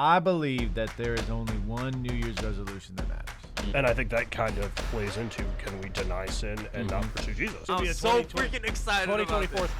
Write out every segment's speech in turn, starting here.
I believe that there is only one New Year's resolution that matters. And I think that kind of plays into, can we deny sin and not pursue Jesus? I'm so freaking excited 2024. about this.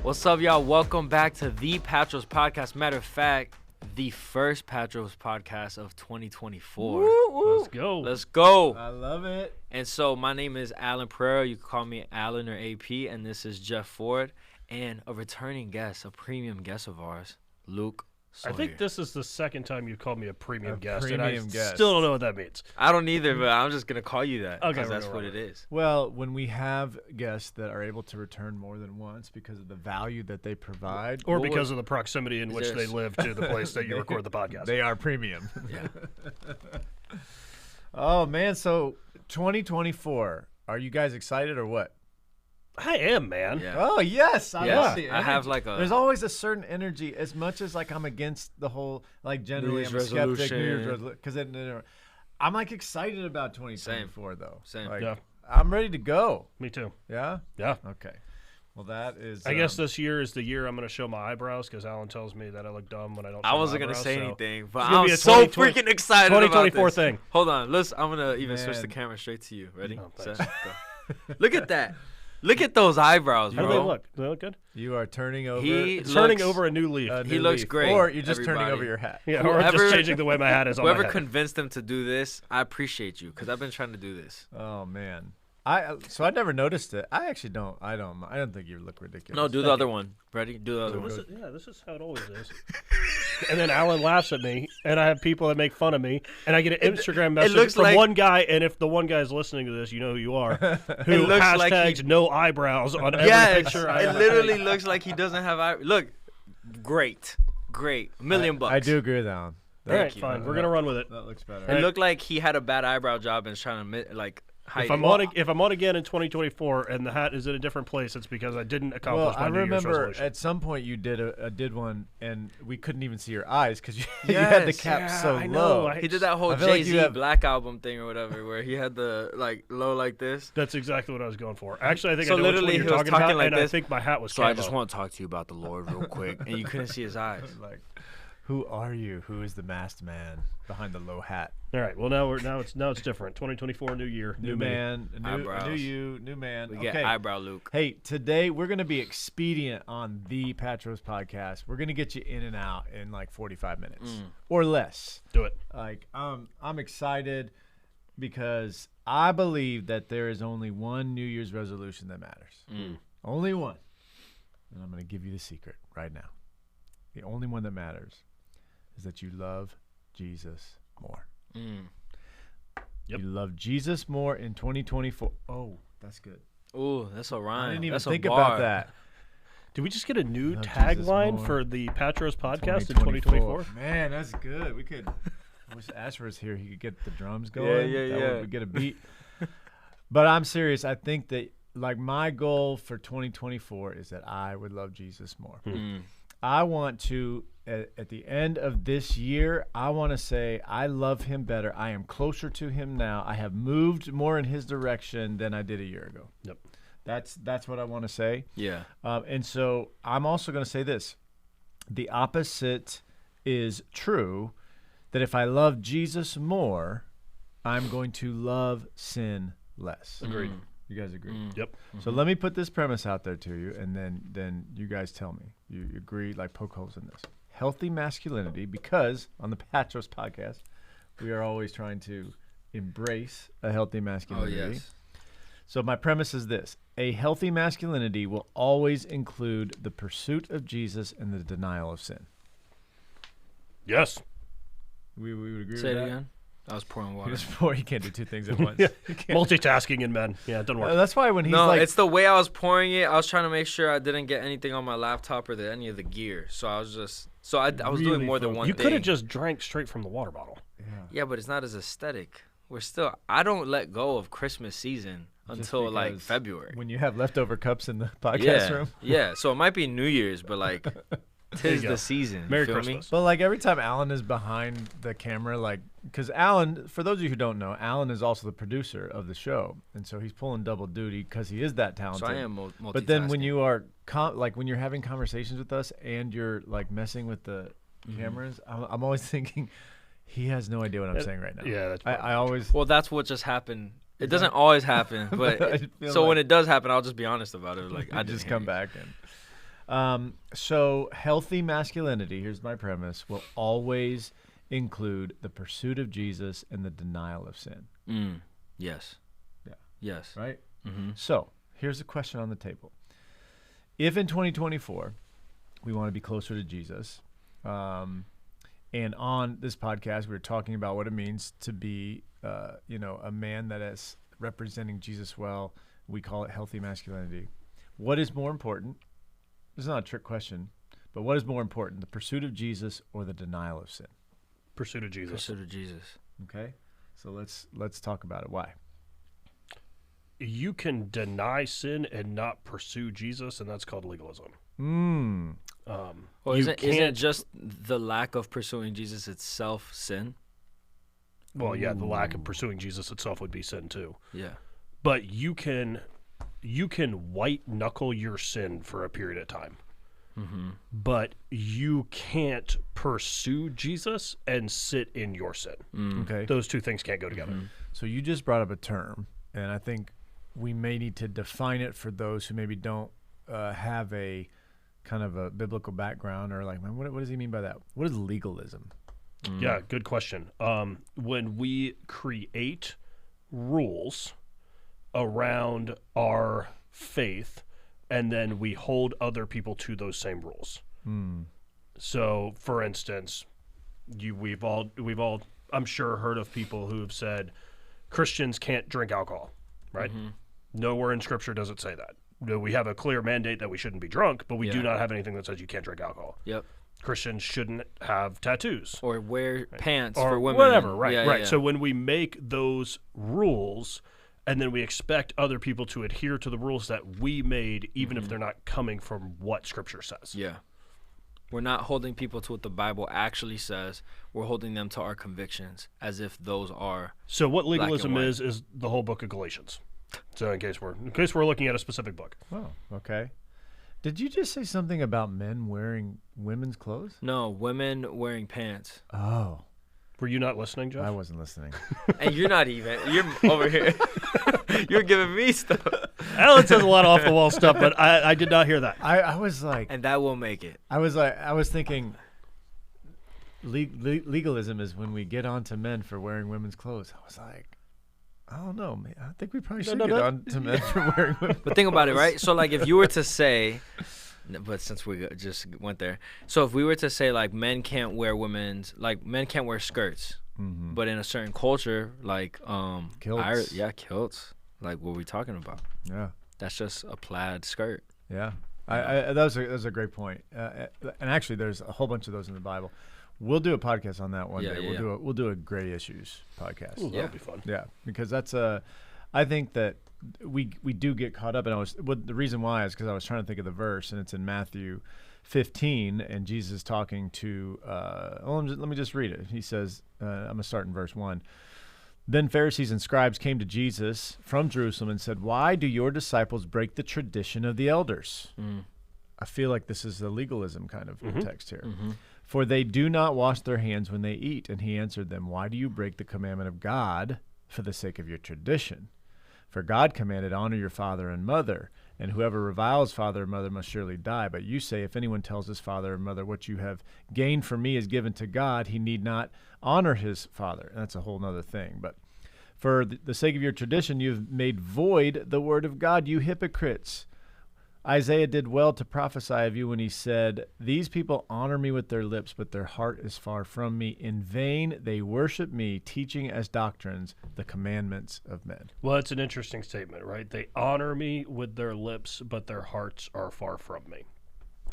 What's up, y'all? Welcome back to the Patros Podcast. Matter of fact, the first Patros Podcast of 2024. Woo. Let's go. Let's go. I love it. And so my name is Allan Pereira. You can call me Allan or AP. And this is Jeff Ford. And a returning guest, a premium guest of ours, Luke Sawyer. I think this is the second time you called me a premium guest, and premium I guest. still don't know what that means. I don't either, but I'm just going to call you that. Okay, Because that's what it is. Well, when we have guests that are able to return more than once because of the value that they provide, Or because of the proximity in which they live to the place that you record the podcast. they are premium. Yeah. Oh, man. So 2024, are you guys excited or what? I am, man. Yeah. Oh, yes. I love the I have energy. like a... There's always a certain energy, as much as like I'm against the whole, like generally I'm a skeptic. Because I'm like excited about 2024 though. Same. Like, Yeah. I'm ready to go. Me too. Yeah? Yeah. Okay. Well, that is. I guess this year is the year I'm going to show my eyebrows because Alan tells me that I look dumb when I don't show I my wasn't going to eyebrows, say so anything, but it's gonna I'm be a so 2020 freaking excited about 2024 this. thing. Hold on. I'm going to even switch the Man. camera straight to you. Ready? Oh, Set, thanks. go. Look at that. Look at those eyebrows, How bro. do they look? Do they look good? You are turning over. He It's turning looks- over a new leaf. a he new looks leaf. great, Or you're just turning everybody. over your hat. Yeah, or Whoever- just changing the way my hat is on Whoever my head. convinced him to do this, I appreciate you because I've been trying to do this. Oh man. So I never noticed it. I actually don't. I don't think you look ridiculous. No, do the other one. Ready? Do the other This one. is, this is how it always is. And then Alan laughs at me, and I have people that make fun of me, and I get an Instagram message looks from like- one guy, and if the one guy's listening to this, you know who you are, who looks hashtags like no eyebrows on every Yes, picture I it have. literally looks like he doesn't have eyebrows. Look, great. $1 million. I do agree with Allan. All right, you. fine. We're going to run with it. That looks better. It looked like he had a bad eyebrow job and is trying to hide If I'm on again in 2024 and the hat is in a different place, it's because I didn't accomplish Well, I my New Year's remember resolution. at some point you did one, and we couldn't even see your eyes because you had the Yes. cap Yeah, so I know. low. He did that whole I feel like Jay-Z you have- Black Album thing or whatever where he had the low like this. That's exactly what I was going for. Actually, I think So I know which one literally you're he was talking talking about, like and this. I think my hat was So I just camo. want to talk to you about the Lord real quick. And you couldn't see his eyes. Like, who are you? Who is the masked man behind the low hat? All right. Well, now it's different. 2024, new year, New me. man, a Eyebrows. new you, new man. We Okay. get eyebrow Luke. Hey, today we're going to be expedient on the Patros Podcast. We're going to get you in and out in like 45 minutes or less. Do it. Like, I'm excited because I believe that there is only one New Year's resolution that matters. Only one. And I'm going to give you the secret right now. The only one that matters is that you love Jesus more. Yep. You love Jesus more in 2024. Oh, that's good. Ooh, that's a rhyme. I didn't even That's think a bar. about that. Did we just get a new Love Jesus tagline more. for the Patros Podcast in 2024? Man, that's good. We could. I wish Asher was here. He could get the drums going. We get a beat. But I'm serious. I think that like my goal for 2024 is that I would love Jesus more. I want to at the end of this year, I want to say I love him better. I am closer to him now. I have moved more in his direction than I did a year ago. Yep. That's what I want to say. Yeah. And so I'm also going to say this. The opposite is true, that if I love Jesus more, I'm going to love sin less. Agreed. You guys agree? Yep. So let me put this premise out there to you, and then you guys tell me. You agree, like poke holes in this. Healthy masculinity, because on the Patros Podcast, we are always trying to embrace a healthy Oh, masculinity. yes. So my premise is this. A healthy masculinity will always include the pursuit of Jesus and the denial of sin. Yes. We would agree Say with it that? again. I was pouring water. You can't do two things at once. Yeah. You can't. Multitasking in men. Yeah, it doesn't work. That's why when he's No, like, it's the way I was pouring it. I was trying to make sure I didn't get anything on my laptop or any of the gear. So I was just, I was Really doing more than one you thing. could have just drank straight from the water bottle. Yeah, but it's not as aesthetic. I don't let go of Christmas season until like because February. when you have leftover cups in the podcast Yeah, room. yeah. So it might be New Year's, but like, tis go. the season. Merry feel Christmas. But like every time Allan is behind the camera, like because Allan, for those of you who don't know, Allan is also the producer of the show, and so he's pulling double duty because he is that talented. So I am multitasking. But then when you are when you're having conversations with us and you're like messing with the cameras, I'm always thinking he has no idea what I'm saying right now. Yeah, that's I always. Well, that's what just happened. It doesn't always happen, but so when it does happen, I'll just be honest about it. Like I just come back and. So healthy masculinity, here's my premise, will always include the pursuit of Jesus and the denial of sin. Yes. Yeah. Yes. Right? Mm-hmm. So here's a question on the table. If in 2024 we want to be closer to Jesus, and on this podcast we're talking about what it means to be, a man that is representing Jesus well, we call it healthy masculinity. What is more important? This is not a trick question, but what is more important, the pursuit of Jesus or the denial of sin? Pursuit of Jesus. Pursuit of Jesus. Okay, so let's talk about it. Why? You can deny sin and not pursue Jesus, and that's called legalism. Well, isn't it just the lack of pursuing Jesus itself sin? Well, yeah, the lack of pursuing Jesus itself would be sin too. Yeah. But you can white knuckle your sin for a period of time. But you can't pursue Jesus and sit in your sin. Okay. Those two things can't go together. So you just brought up a term, and I think we may need to define it for those who maybe don't have a kind of a biblical background, or like, man, what does he mean by that? What is legalism? Yeah, good question. When we create rules around our faith, and then we hold other people to those same rules. So, for instance, we've all I'm sure heard of people who have said Christians can't drink alcohol, right? Nowhere in Scripture does it say that. We have a clear mandate that we shouldn't be drunk, but we do not have anything that says you can't drink alcohol. Yep. Christians shouldn't have tattoos or wear pants or for women, whatever. Right, right. Yeah. So when we make those rules, and then we expect other people to adhere to the rules that we made, even if they're not coming from what Scripture says. Yeah. We're not holding people to what the Bible actually says. We're holding them to our convictions as if those are. So what legalism is the whole book of Galatians. So in case we're looking at a specific book. Oh, okay. Did you just say something about men wearing women's clothes? No, women wearing pants. Oh. Were you not listening, Jeff? I wasn't listening. And you're not even. You're over here. You're giving me stuff. Allan says a lot of off-the-wall stuff, but I did not hear that. I was like... And that will make it. I was thinking legalism is when we get on to men for wearing women's clothes. I was like, I don't know, man. I think we probably should get on to men for wearing women's clothes. But think about it, right? So, like, if you were to say... But since we just went there, so if we were to say like men can't wear skirts, but in a certain culture like kilts, kilts, like what are we talking about? Yeah, that's just a plaid skirt. Yeah, that was a great point. And actually, there's a whole bunch of those in the Bible. We'll do a podcast on that one day. We'll do a gray issues podcast. Ooh, that'll be fun. Yeah, because that's I think that. We do get caught up, and the reason why is because I was trying to think of the verse, and it's in Matthew 15, and Jesus is talking to. Let me just read it. He says, "I'm gonna start in verse 1." Then Pharisees and scribes came to Jesus from Jerusalem and said, "Why do your disciples break the tradition of the elders?" I feel like this is a legalism kind of text here. For they do not wash their hands when they eat. And he answered them, "Why do you break the commandment of God for the sake of your tradition? For God commanded, honor your father and mother, and whoever reviles father or mother must surely die. But you say, if anyone tells his father or mother, what you have gained from me is given to God, he need not honor his father." And that's a whole other thing. But for the sake of your tradition, you've made void the word of God, you hypocrites. Isaiah did well to prophesy of you when he said, "These people honor me with their lips, but their heart is far from me. In vain they worship me, teaching as doctrines the commandments of men." Well, it's an interesting statement, right? They honor me with their lips, but their hearts are far from me,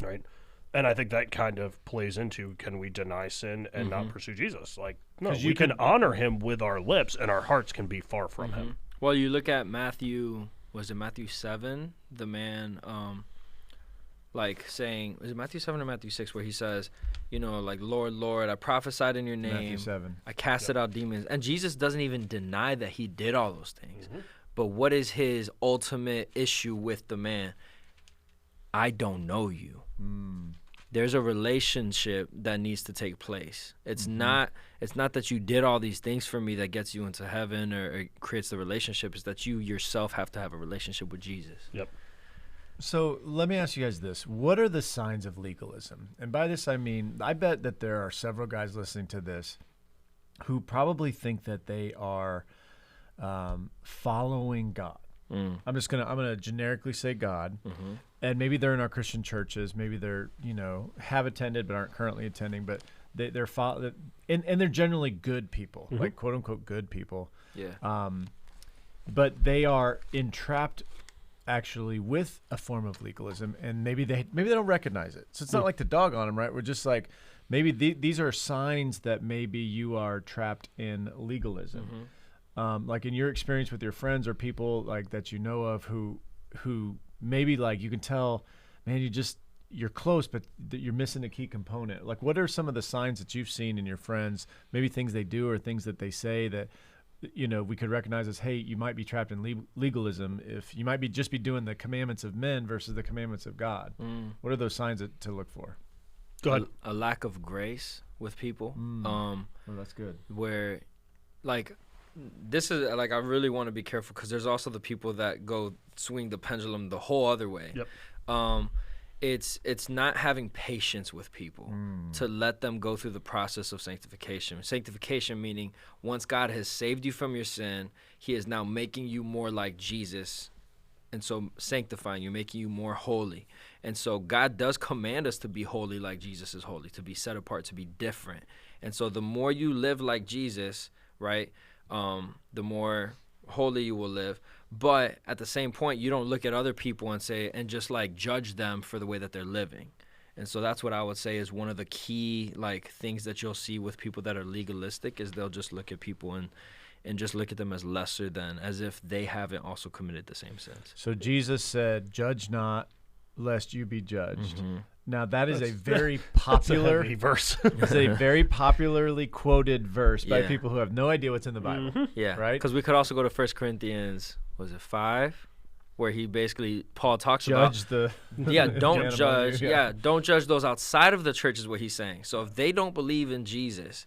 right? And I think that kind of plays into, can we deny sin and not pursue Jesus? Like, no, we can honor him with our lips, and our hearts can be far from him. Well, you look at Matthew... Was it Matthew 7? The man, like saying, is it Matthew 7 or Matthew 6, where he says, like, Lord, Lord, I prophesied in your name. Matthew 7. I casted out demons. And Jesus doesn't even deny that he did all those things. But what is his ultimate issue with the man? I don't know you. There's a relationship that needs to take place. It's not that you did all these things for me that gets you into heaven or creates the relationship. It's that you yourself have to have a relationship with Jesus. Yep. So let me ask you guys this. What are the signs of legalism? And by this, I mean, I bet that there are several guys listening to this who probably think that they are following God. I'm gonna generically say God, and maybe they're in our Christian churches. Maybe they're have attended but aren't currently attending. But they're and they're generally good people, like quote unquote good people. Yeah. But they are entrapped actually with a form of legalism, and maybe they don't recognize it. So it's not like to dog on them, right? We're just like maybe these are signs that maybe you are trapped in legalism. Like in your experience with your friends or people like that of who maybe like you can tell, man, you're close, but you're missing a key component. Like, what are some of the signs that you've seen in your friends, maybe things they do or things that they say that we could recognize as, hey, you might be trapped in legalism if you might just be doing the commandments of men versus the commandments of God. What are those signs to look for? Go ahead. A lack of grace with people. Oh, that's good. Where, like, this is like, I really want to be careful because there's also the people that go swing the pendulum the whole other way. Yep. It's not having patience with people to let them go through the process of sanctification. Sanctification meaning once God has saved you from your sin, he is now making you more like Jesus. And so sanctifying you, making you more holy. And so God does command us to be holy like Jesus is holy, to be set apart, to be different. And so the more you live like Jesus, right, the more holy you will live. But at the same point, you don't look at other people and just like judge them for the way that they're living. And so that's what I would say is one of the key like things that you'll see with people that are legalistic is they'll just look at people and just look at them as lesser than, as if they haven't also committed the same sins. So Jesus said, "Judge not, lest you be judged." Now that is a very popular That's a heavy verse. It's a very popularly quoted verse by people who have no idea what's in the Bible. Yeah, right. Because we could also go to 1 Corinthians, was it 5, where Paul talks judge about the don't judge. Don't judge those outside of the church is what he's saying. So if they don't believe in Jesus,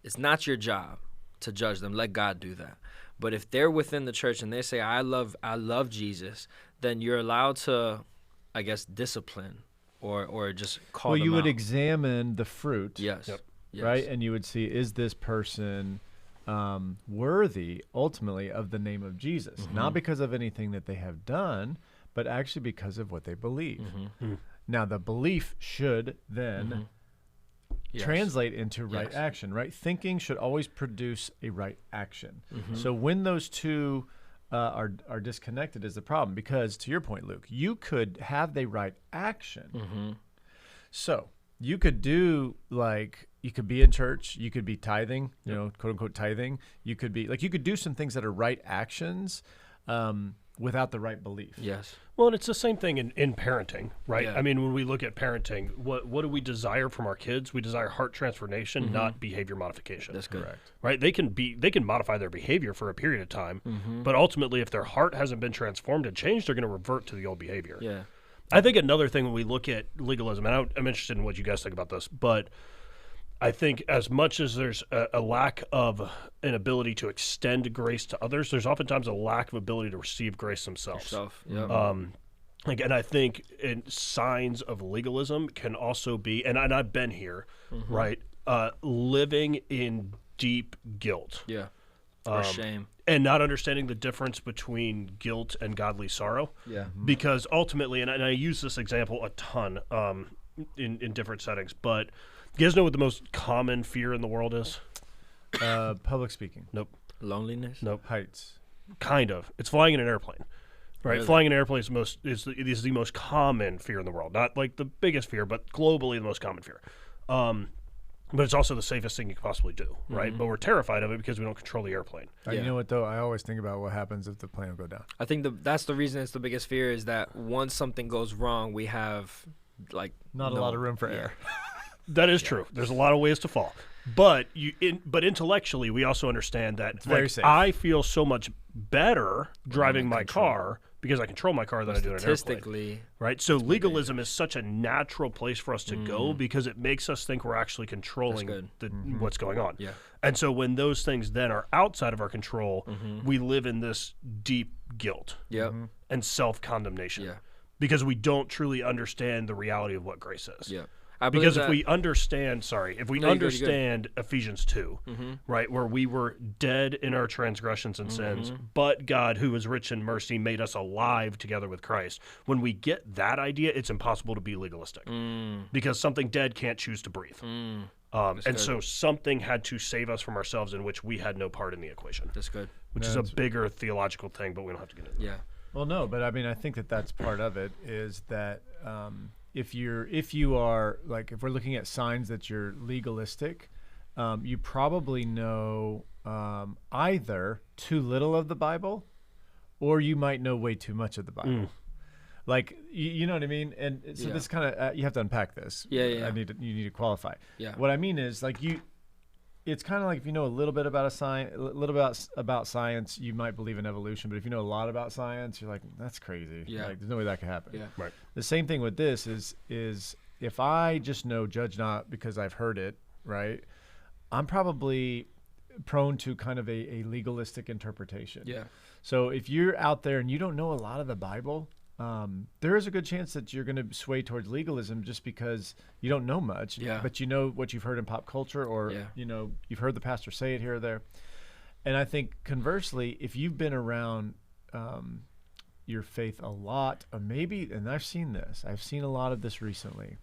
it's not your job to judge them. Let God do that. But if they're within the church and they say, I love Jesus, then you're allowed to, I guess, discipline or just call them out. Well, you would examine the fruit. Yes. Yep. Yes. Right? And you would see, is this person worthy, ultimately, of the name of Jesus? Not because of anything that they have done, but actually because of what they believe. Now, the belief should then translate into right action, right? Thinking should always produce a right action. So when those two are disconnected is the problem, because to your point, Luke, you could have the right action. So you could do you could be in church, you could be tithing, quote unquote tithing. You could be you could do some things that are right actions without the right belief. Yes. Well, and it's the same thing in parenting, right? Yeah. I mean, when we look at parenting, what do we desire from our kids? We desire heart transformation, not behavior modification. That's good. Correct. Right? They can modify their behavior for a period of time, but ultimately, if their heart hasn't been transformed and changed, they're going to revert to the old behavior. Yeah. I think another thing when we look at legalism, and I'm interested in what you guys think about this, but I think as much as there's a lack of an ability to extend grace to others, there's oftentimes a lack of ability to receive grace themselves. And I think signs of legalism can also be, and I've been here, right, living in deep guilt. Yeah. Or shame. And not understanding the difference between guilt and godly sorrow. Yeah. Because ultimately, and I use this example a ton in different settings, but you guys know what the most common fear in the world is? Public speaking. Nope. Loneliness? Nope. Heights. Kind of. It's flying in an airplane. Right? Really? Flying in an airplane is the most common fear in the world. Not like the biggest fear, but globally the most common fear. But it's also the safest thing you could possibly do, right? But we're terrified of it because we don't control the airplane. You know what, though? I always think about what happens if the plane will go down. I think that's the reason it's the biggest fear is that once something goes wrong, we have like not a lot of room for error. That is true. There's a lot of ways to fall. But but intellectually, we also understand that very safe. I feel so much better driving my car because I control my car than I do in an airplane. Statistically, right? So legalism is such a natural place for us to go because it makes us think we're actually controlling what's going on. Yeah. And so when those things then are outside of our control, we live in this deep guilt and self-condemnation because we don't truly understand the reality of what grace is. Yeah. Because if we understand, Ephesians 2, right, where we were dead in our transgressions and sins, but God, who is rich in mercy, made us alive together with Christ. When we get that idea, it's impossible to be legalistic because something dead can't choose to breathe. And so something had to save us from ourselves in which we had no part in the equation. That's good. Which is a bigger theological thing, but we don't have to get into that. Well, no, but I mean, I think that that's part of it is that if you are like, if we're looking at signs that you're legalistic, you probably know either too little of the Bible, or you might know way too much of the Bible. Like you know what I mean, and so this kind of you have to unpack this. Yeah. You need to qualify. Yeah. What I mean is like it's kind of like if you know a little bit about about science, you might believe in evolution. But if you know a lot about science, you're like, that's crazy. Yeah. Like, there's no way that could happen. Yeah. Right. The same thing with this is if I just know judge not because I've heard it, right? I'm probably prone to kind of a legalistic interpretation. Yeah. So if you're out there and you don't know a lot of the Bible, there is a good chance that you're going to sway towards legalism just because you don't know much, but you know what you've heard in pop culture, or you know you've heard the pastor say it here or there. And I think conversely, if you've been around your faith a lot, or maybe, and I've seen a lot of this recently.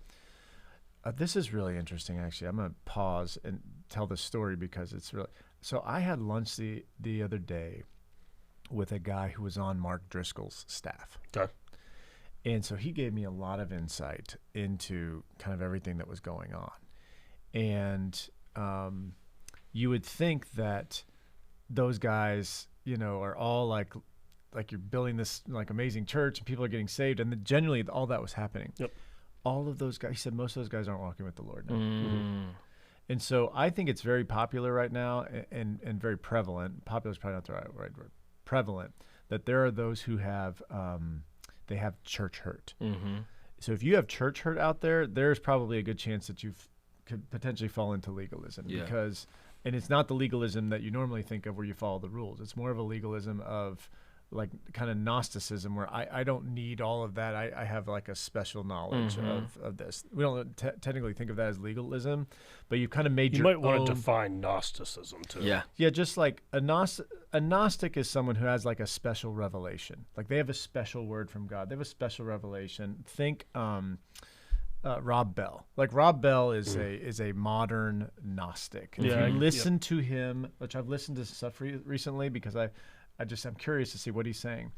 This is really interesting, actually. I'm going to pause and tell this story because it's really. So I had lunch the other day with a guy who was on Mark Driscoll's staff. Okay. And so he gave me a lot of insight into kind of everything that was going on. And you would think that those guys, you know, are all like you're building this like amazing church and people are getting saved. And generally all that was happening. Yep. All of those guys, he said, most of those guys aren't walking with the Lord now. And so I think it's very popular right now and very prevalent. Popular is probably not the right word. Prevalent that there are those who have they have church hurt. So if you have church hurt out there, there's probably a good chance that you could potentially fall into legalism because, and it's not the legalism that you normally think of where you follow the rules. It's more of a legalism of like kind of Gnosticism where I don't need all of that. I have like a special knowledge of this. We don't technically think of that as legalism, but you've kind of made your own. You might want to define Gnosticism too. Yeah, just like a Gnostic is someone who has like a special revelation. Like they have a special word from God. They have a special revelation. Think Rob Bell. Like Rob Bell is a modern Gnostic. And if you listen to him, which I've listened to stuff recently because I'm curious to see what he's saying.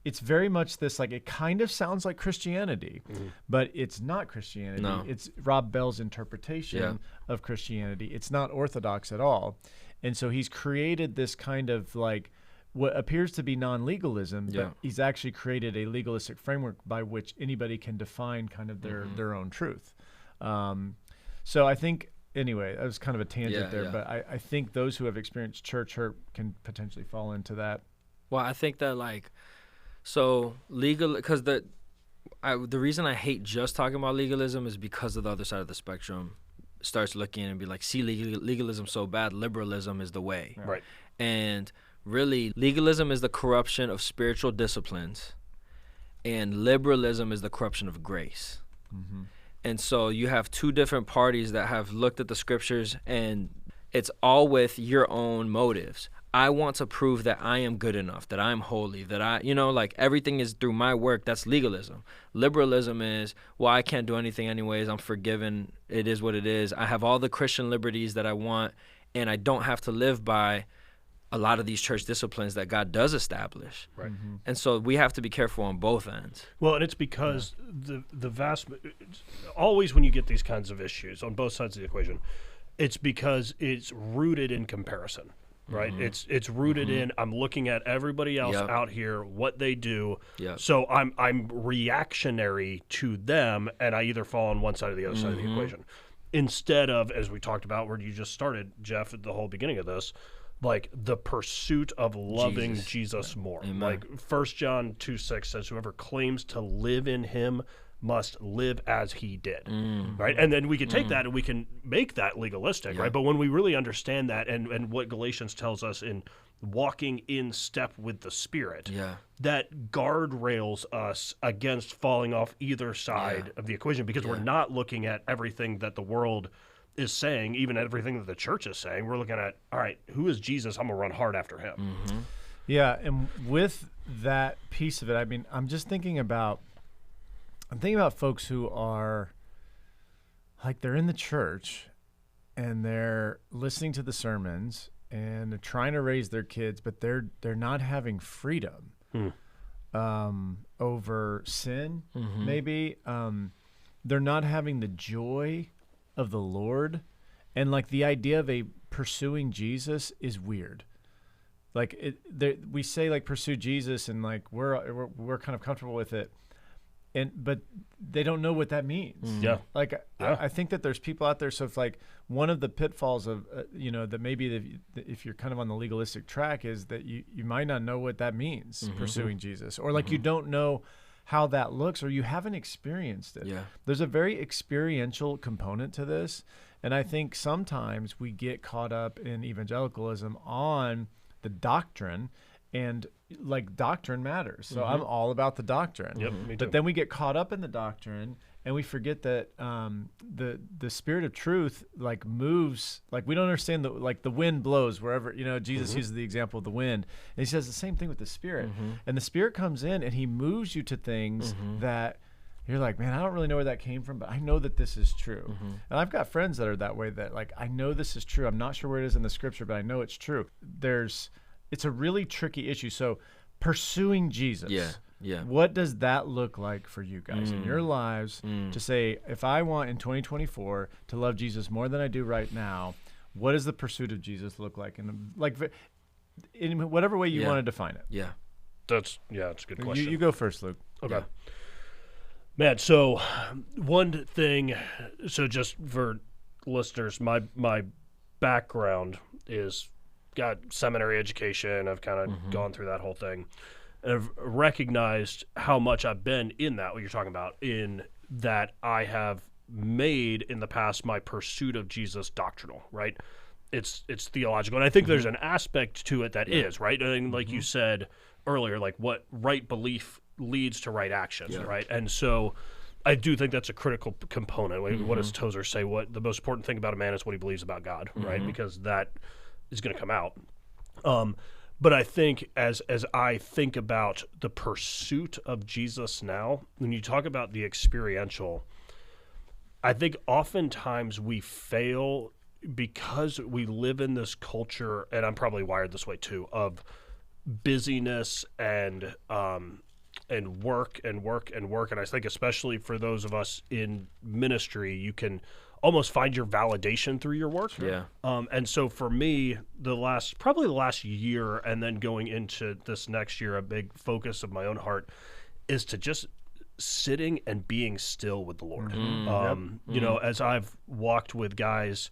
It's very much this, like, it kind of sounds like Christianity, but it's not Christianity. No. It's Rob Bell's interpretation of Christianity. It's not orthodox at all. And so he's created this kind of like what appears to be non-legalism, but he's actually created a legalistic framework by which anybody can define kind of their own truth. So I think, anyway, that was kind of a tangent there, but I think those who have experienced church hurt can potentially fall into that. Well, I think that because the reason I hate just talking about legalism is because of the other side of the spectrum starts looking and be like, see, legalism so bad, liberalism is the way. Right. And really, legalism is the corruption of spiritual disciplines, and liberalism is the corruption of grace. And so you have two different parties that have looked at the scriptures, and it's all with your own motives. I want to prove that I am good enough, that I'm holy, that like everything is through my work. That's legalism. Liberalism is, well, I can't do anything anyways. I'm forgiven. It is what it is. I have all the Christian liberties that I want, and I don't have to live by a lot of these church disciplines that God does establish. Right. And so we have to be careful on both ends. Well, and it's because always when you get these kinds of issues on both sides of the equation, it's because it's rooted in comparison. right? It's rooted in I'm looking at everybody else out here, what they do. So I'm reactionary to them, and I either fall on one side or the other side of the equation. Instead of, as we talked about, where you just started, Jeff, at the whole beginning of this, like the pursuit of loving Jesus more. Amen. Like 1 John 2:6 says, whoever claims to live in him must live as he did, right? And then we can take that and we can make that legalistic, right? But when we really understand that and what Galatians tells us in walking in step with the Spirit, that guardrails us against falling off either side of the equation, because we're not looking at everything that the world is saying, even everything that the church is saying. We're looking at, all right, who is Jesus? I'm going to run hard after him. Yeah, and with that piece of it, I mean, I'm thinking about folks who are, like, they're in the church and they're listening to the sermons and they're trying to raise their kids, but they're not having freedom over sin, maybe. They're not having the joy of the Lord, and like the idea of pursuing Jesus is weird. Like we say like pursue Jesus, and like we're kind of comfortable with it, but they don't know what that means. I think that there's people out there. So if like one of the pitfalls of that maybe if you're kind of on the legalistic track is that you might not know what that means, pursuing Jesus, or like you don't know how that looks, or you haven't experienced it. There's a very experiential component to this, and I think sometimes we get caught up in evangelicalism on the doctrine, and like doctrine matters. So I'm all about the doctrine. Me too. But then we get caught up in the doctrine and we forget that the Spirit of truth like moves. Like we don't understand the wind blows wherever, Jesus uses the example of the wind. And he says the same thing with the Spirit. And the Spirit comes in and he moves you to things that you're like, man, I don't really know where that came from, but I know that this is true. And I've got friends that are that way, that like, I know this is true. I'm not sure where it is in the scripture, but I know it's true. It's a really tricky issue. So pursuing Jesus. What does that look like for you guys in your lives to say, if I want in 2024 to love Jesus more than I do right now, what does the pursuit of Jesus look like? And like in whatever way you want to define it. It's a good question. You go first, Luke. Okay. Man, so one thing, so just for listeners, my background is got seminary education. I've kind of gone through that whole thing. And I've recognized how much I've been in that, what you're talking about, in that I have made in the past my pursuit of Jesus doctrinal, right? It's theological. And I think there's an aspect to it that is, right? And like you said earlier, like what right belief leads to right actions, right? And so I do think that's a critical component. What does Tozer say? What the most important thing about a man is what he believes about God, right? Because that is going to come out. But I think as I think about the pursuit of Jesus now, when you talk about the experiential, I think oftentimes we fail because we live in this culture, and I'm probably wired this way too, of busyness and work. And I think especially for those of us in ministry, you can almost find your validation through your work. And so for me, probably the last year and then going into this next year, a big focus of my own heart is to just sitting and being still with the Lord. As I've walked with guys,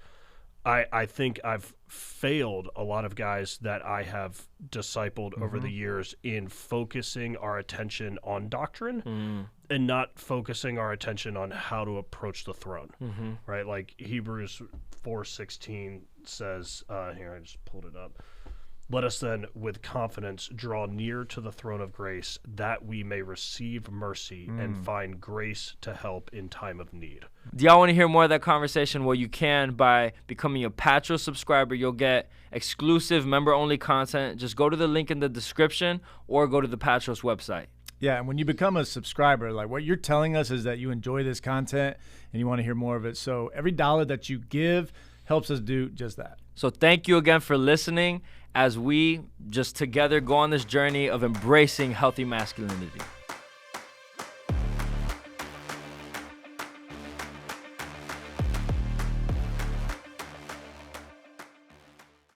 I think I've failed a lot of guys that I have discipled over the years in focusing our attention on doctrine and not focusing our attention on how to approach the throne, right? Like Hebrews 4:16 says, here, I just pulled it up. Let us then with confidence draw near to the throne of grace that we may receive mercy and find grace to help in time of need. Do y'all want to hear more of that conversation? Well, you can by becoming a Patros subscriber. You'll get exclusive member-only content. Just go to the link in the description or go to the Patros website. Yeah, and when you become a subscriber, like what you're telling us is that you enjoy this content and you want to hear more of it. So every dollar that you give helps us do just that. So thank you again for listening as we just together go on this journey of embracing healthy masculinity.